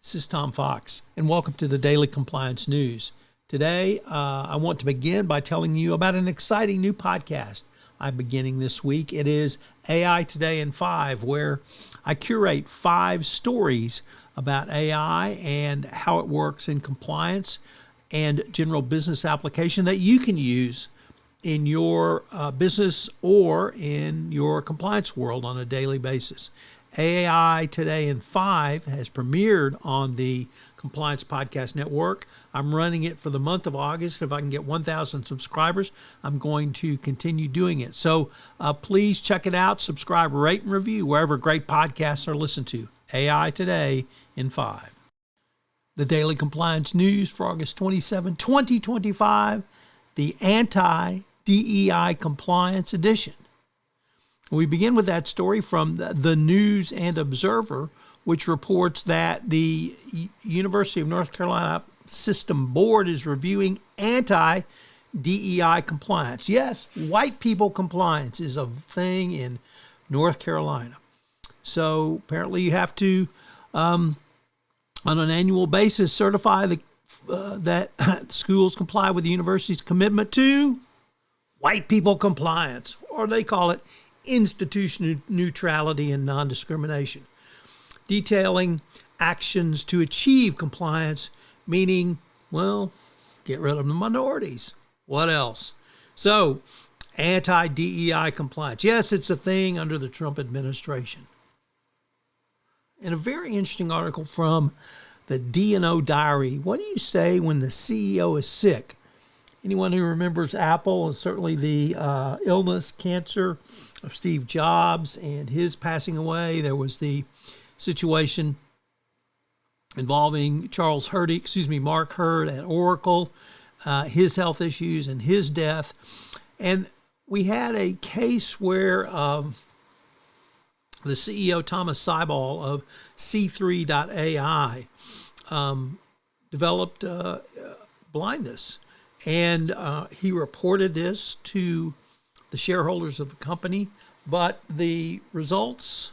This is Tom Fox, and welcome to the Daily Compliance News. Today, I want to begin by telling you about an exciting new podcast I'm beginning this week. It is AI Today in 5, where I curate 5 stories about AI and how it works in compliance and general business application that you can use in your business or in your compliance world on a daily basis. AI Today in 5 has premiered on the Compliance Podcast Network. I'm running it for the month of August. If I can get 1,000 subscribers, I'm going to continue doing it. So please check it out, subscribe, rate, and review wherever great podcasts are listened to. AI Today in 5. The Daily Compliance News for August 27, 2025, the Anti-DEI Compliance Edition. We begin with that story from the News&Observer, which reports that the University of North Carolina System Board is reviewing anti-DEI compliance. Yes, white people compliance is a thing in North Carolina. So apparently you have to, on an annual basis, certify that schools comply with the university's commitment to white people compliance, or they call it institution neutrality and non-discrimination, detailing actions to achieve compliance, meaning, well, get rid of the minorities. What else? So, anti-DEI compliance. Yes, it's a thing under the Trump administration. And a very interesting article from the D&O Diary. What do you say when the CEO is sick? Anyone who remembers Apple, and certainly the illness, cancer of Steve Jobs and his passing away. There was the situation involving Mark Hurd at Oracle, his health issues and his death. And we had a case where the CEO, Thomas Seibel of C3.ai, developed blindness. And he reported this to the shareholders of the company, but the results,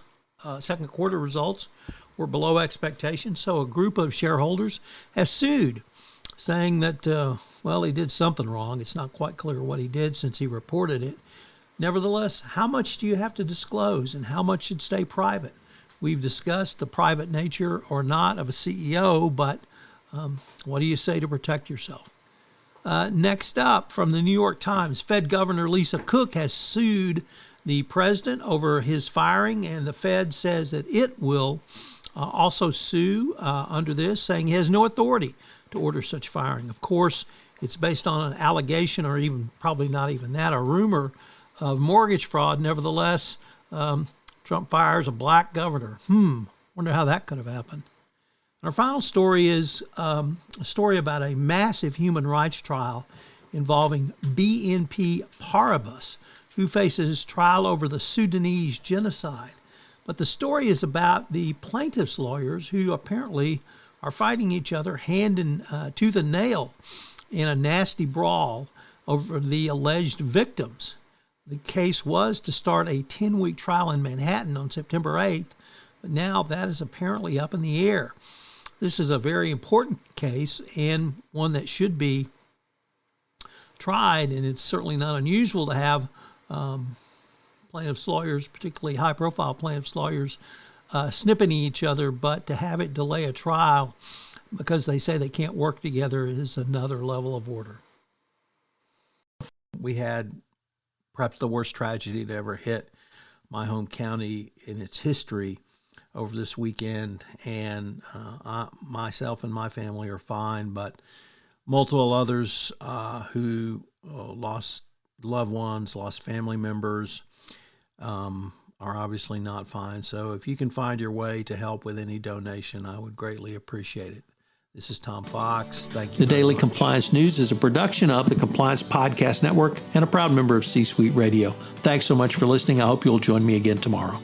second quarter results, were below expectations. So a group of shareholders has sued, saying that, he did something wrong. It's not quite clear what he did since he reported it. Nevertheless, how much do you have to disclose and how much should stay private? We've discussed the private nature or not of a CEO, but what do you say to protect yourself? Next up, from the New York Times, Fed Governor Lisa Cook has sued the president over his firing, and the Fed says that it will also sue under this, saying he has no authority to order such firing. Of course, it's based on an allegation, or even probably not even that, a rumor of mortgage fraud. Nevertheless, Trump fires a black governor. Wonder how that could have happened. Our final story is a story about a massive human rights trial involving BNP Paribas, who faces trial over the Sudanese genocide. But the story is about the plaintiffs' lawyers who apparently are fighting each other hand and tooth and nail in a nasty brawl over the alleged victims. The case was to start a 10-week trial in Manhattan on September 8th, but now that is apparently up in the air. This is a very important case and one that should be tried, and it's certainly not unusual to have plaintiffs' lawyers, particularly high-profile plaintiffs' lawyers, snipping each other, but to have it delay a trial because they say they can't work together is another level of order. We had perhaps the worst tragedy to ever hit my home county in its history over this weekend, and myself and my family are fine, but multiple others who lost loved ones, lost family members, are obviously not fine. So if you can find your way to help with any donation, I would greatly appreciate it. This is Tom Fox. Thank you. The Daily Compliance News is a production of the Compliance Podcast Network and a proud member of C-Suite Radio. Thanks so much for listening. I hope you'll join me again tomorrow.